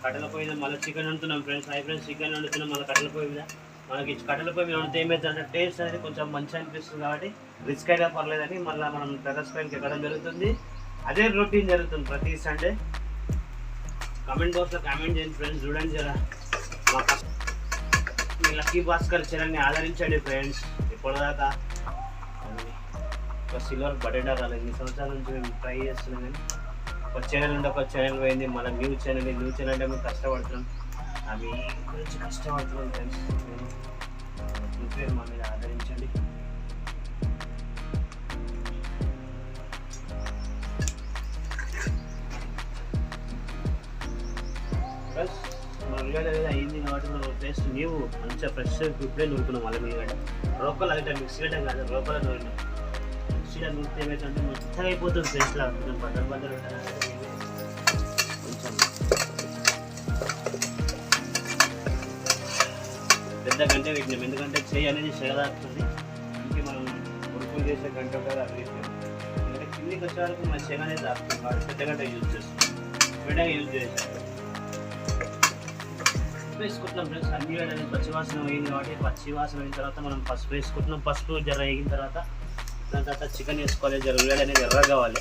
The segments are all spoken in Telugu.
కట్టెల పొయ్యి మీద మళ్ళీ చికెన్ వండుతున్నాం ఫ్రెండ్స్. హై ఫ్రెండ్స్, చికెన్ వండుతున్నాం మళ్ళీ కట్టెల పొయ్యి మీద. మనకి కట్టెల పొయ్యి మీద వండితే ఏమవుతుందంటే టేస్ట్ అనేది కొంచెం మంచిగా అనిపిస్తుంది కాబట్టి రిస్క్ అయినా పర్లేదని మళ్ళీ మనం టెర్రస్ పైకి ఎక్కడం జరుగుతుంది. అదే రొటీన్ జరుగుతుంది ప్రతి సండే. కామెంట్ బాక్స్లో కామెంట్ చేయండి ఫ్రెండ్స్. చూడండి జరా మా మీ లక్కీ భాస్కర్ ఛానల్ని ఆదరించండి ఫ్రెండ్స్. ఇప్పటిదాకా ఒక సిల్వర్ బటేటా రాలేదు. ఈ సంవత్సరాల నుంచి మేము ట్రై చేస్తున్నాం కానీ ఒక ఛానల్ ఉంటే ఒక ఛానల్ పోయింది. మళ్ళీ న్యూ ఛానల్ అంటే మేము కష్టపడుతున్నాం. అవి గురించి కష్టపడుతున్నాం ఫ్రెండ్స్. మీ పేరు మా మీద ఆదరించండి. ప్లస్ మన ఉల్లిగడ్డ అనేది అయింది కాబట్టి మనం టేస్ట్ న్యూ మంచిగా ఫ్రెష్ ఇప్పుడే నూరుకున్నాం. మళ్ళీ ఉల్లిగడ్డ రోకలు అయితే మిక్సీ గడ్డ కాదు, రోకలు నూరినాం. మిక్సీలో నూరితే ఏమైతే మొత్తం అయిపోతుంది ఫ్రెష్లా. కొంచెం బద్దలు బద్దలు ఉంటుంది. కొంచెం పెద్ద గంట పెట్టినాం ఎందుకంటే చెయ్యి అనేది చెగదాకుతుంది. ఇంకే మనం ఉడుకులు చేసే గంట ఉంటుంది. అది ఎందుకంటే కిందికి వచ్చే వరకు మన చెగ అనేది దాకుతుంది కాబట్టి పెద్ద గంట యూజ్ చేస్తాం. పెద్దగా యూజ్ చేస్తాం. వేసుకుంటున్నాం ఫ్రెండ్స్. అన్ని అనేది పచ్చివాసన వేయింది కాబట్టి పచ్చివాసన అయిన తర్వాత మనం పసుపు వేసుకుంటున్నాం. పసుపు జర వేగిన తర్వాత దాని తర్వాత చికెన్ వేసుకోవాలి. జర ఉల్లిగడ్డ అనేది ఎర్రగా కావాలి.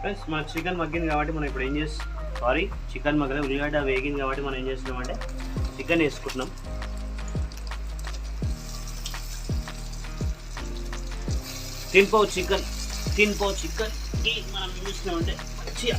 ఫ్రెండ్స్ మన చికెన్ మగ్గింది కాబట్టి మనం ఇప్పుడు ఏం చేస్తాం, చికెన్ మగ్గలే ఉల్లిగడ్డ వేగింది కాబట్టి మనం ఏం చేస్తున్నామంటే చికెన్ వేసుకుంటున్నాం. తినిపో చికెన్కి మనం ఏం చేస్తున్నామంటే మంచిగా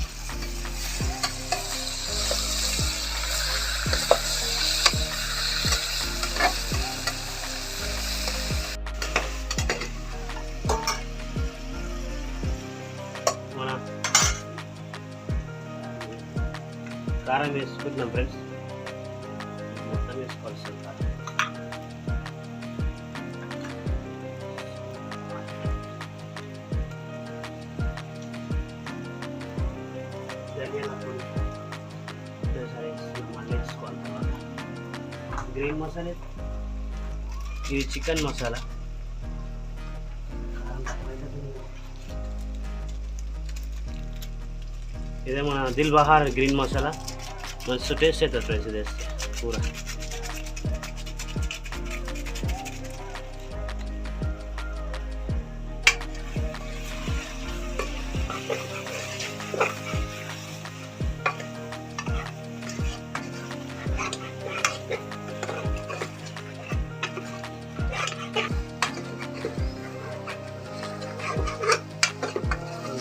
కారం వేసుకుంటున్నాం ఫ్రెండ్స్. మొత్తం వేసుకోవాల్సి కారం. ధనియాల పొడి మళ్ళీ వేసుకోవాలి. తర్వాత గ్రీన్ మసాలా, ఇది చికెన్ మసాలా. ఇదే మన దిల్ బహార్ గ్రీన్ మసాలా. మస్తు టేస్ట్ అవుతుంది ఫ్రెండ్స్ ఇది వేస్తే కూర.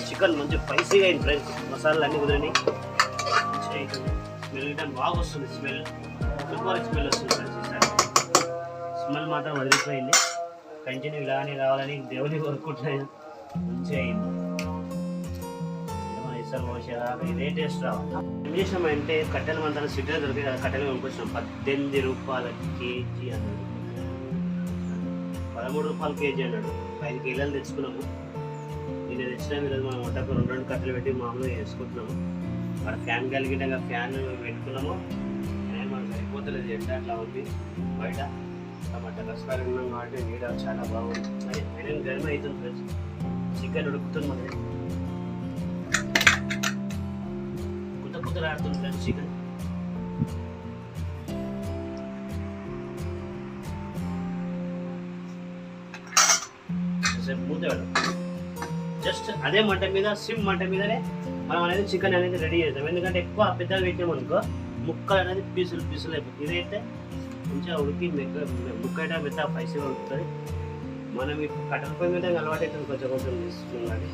చికెన్ మంచిగా స్పైసీగా అయింది ఫ్రెండ్స్. మసాలాలు అన్నీ కుదిరినాయి. మంచిగా అవుతుంది. స్మెల్ కానీ బాగా వస్తుంది. సూపర్ స్మెల్ వస్తుంది ఫ్రెండ్స్. ఈసారి స్మెల్ మాత్రం వదిలిపోయింది. కంటిన్యూ ఇలానే రావాలని దేవుని కోరుకుంటున్నాను. మంచిగా అయింది. ఈసారి మోసేదాకా ఇదే టేస్ట్ రావాలి. ఏం చేసినామంటే కట్టెలు మన సిటీలో దొరికే కదా, కట్టెలు కొనుక్కొచ్చినాం. 18 రూపాయల కేజీ అన్నాడు. 13 రూపాయల కేజీ అన్నాడు. 5 కిలోలు తెచ్చుకున్నాము. నేను తెచ్చినాము. ఈరోజు మనం వంటకు 2 కట్టెలు పెట్టి మామూలుగా వేసుకుంటున్నాము. అక్కడ ఫ్యాన్ కలిగినాక ఫ్యాన్ పెట్టుకున్నాము. మనకు సరిపోతలేదు, ఎండ అట్లా ఉంది బయట. టమాటా టెర్రస్ ఉన్నాం కాబట్టి నీడ చాలా బాగుంది. మరి ఐరన్ గర్మ అవుతుంది ఫ్రెండ్స్. చికెన్ ఉడుకుతుంది మనకి. కుత్తలాడుతుంది ఫ్రెండ్స్ చికెన్. మూత జస్ట్ అదే మంట మీద, సిమ్ మంట మీదనే మనం అనేది చికెన్ అనేది రెడీ చేస్తాం. ఎందుకంటే ఎక్కువ పెద్దగా పెట్టాము అనుకో ముక్కలు అనేది పీసులు అయిపోతుంది. ఇదైతే మంచిగా ఉడికి ముక్క అయితే మెత్త పైసలు ఉడుకుతుంది. మనం ఇప్పుడు కట్టెల పొయ్యి మీద అలవాటు అవుతుంది. కొంచెం తీసుకున్నాం కానీ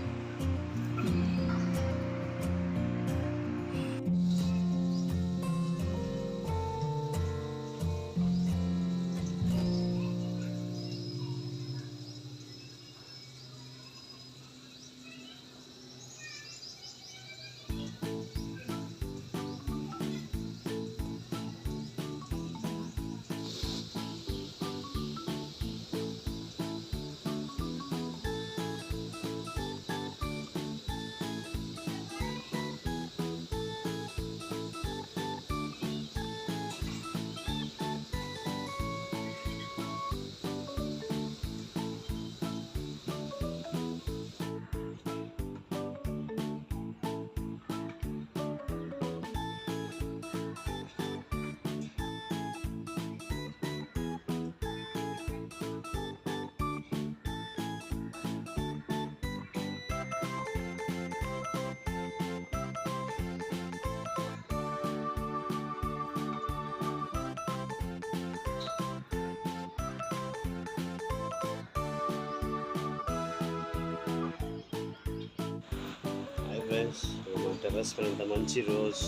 ఫ్రెండ్స్, మన టెర్రస్ పైన ఇంత మంచి రోజ్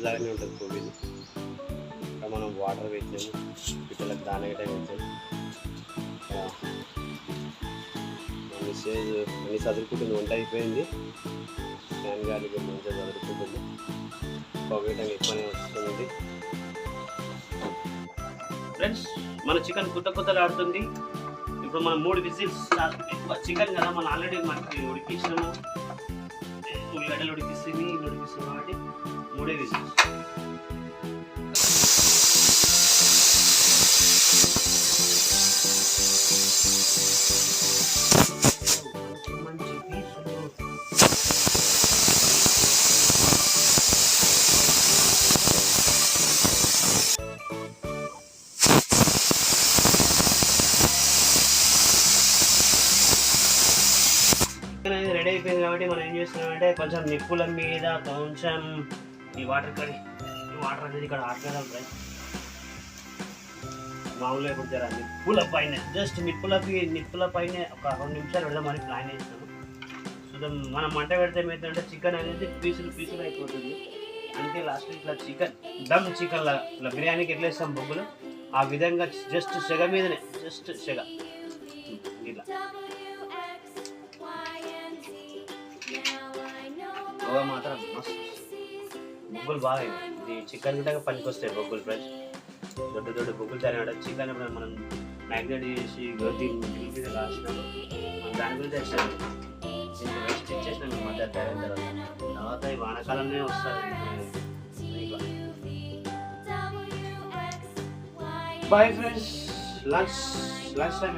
లాగానే ఉంటుంది పువ్వు ఇది. ఇక్కడ మనం వాటర్ పెట్టాము, పిట్టలకు దాన పెట్టాము. మెసేజ్ అన్ని చదువుకుంటుంది, వంట అయిపోయింది. ఫ్యాన్ గాలికి మంచిగా చదువుకుంటుంది, పొగటం ఎక్కువనే వస్తుంది. ఫ్రెండ్స్, మన చికెన్ కొత్తలాడుతుంది. ఇప్పుడు మనం 3 విజిల్స్ చికెన్ కదా, మనం ఆల్రెడీ మనకి ఉడికించినాము, ఉల్లిగడ్డలు ఉడికిస్తుంది కాబట్టి 3 విజిల్స్. మంచి పీసులు అనేది రెడీ అయిపోయింది కాబట్టి మనం ఏం చేస్తున్నామంటే కొంచెం నిప్పుల మీద కొంచెం ఈ వాటర్ అనేది ఇక్కడ ఆడగలం ఫ్రెండ్స్. మామూలుగా ఇప్పుడు జర నిప్పుల పైన జస్ట్ నిప్పుల పైన ఒక 2 నిమిషాలు పెడదామని ప్లాన్ చేస్తాము. సో మనం మంట పెడితే ఏమవుతుందంటే చికెన్ అనేది పీసులు అయిపోతుంది. అందుకే లాస్ట్ ఇట్లా దమ్ చికెన్ ఇలా బిర్యానీకి ఎట్లా వేస్తాం బొగ్గులు, ఆ విధంగా జస్ట్ సెగ మీదనే సెగ ఇట్లా పొగ మాత్రం మస్తు. బొగ్గులు బాగా ఇది చికెన్ గిట్టగా పనికి వస్తాయి బొగ్గులు ఫ్రెండ్స్. దొడ్డు బొగ్గులు తయారు చికెన్ మనం మ్యాగ్నేట్ చేసి మీద రాసినాము, దాని గురించి వేస్తాము. దీనికి రెస్ట్ ఇచ్చేసినాం మధ్య తయారైన తర్వాత ఈ వానాకాలంలో వస్తుంది. Boy friends, lunch time.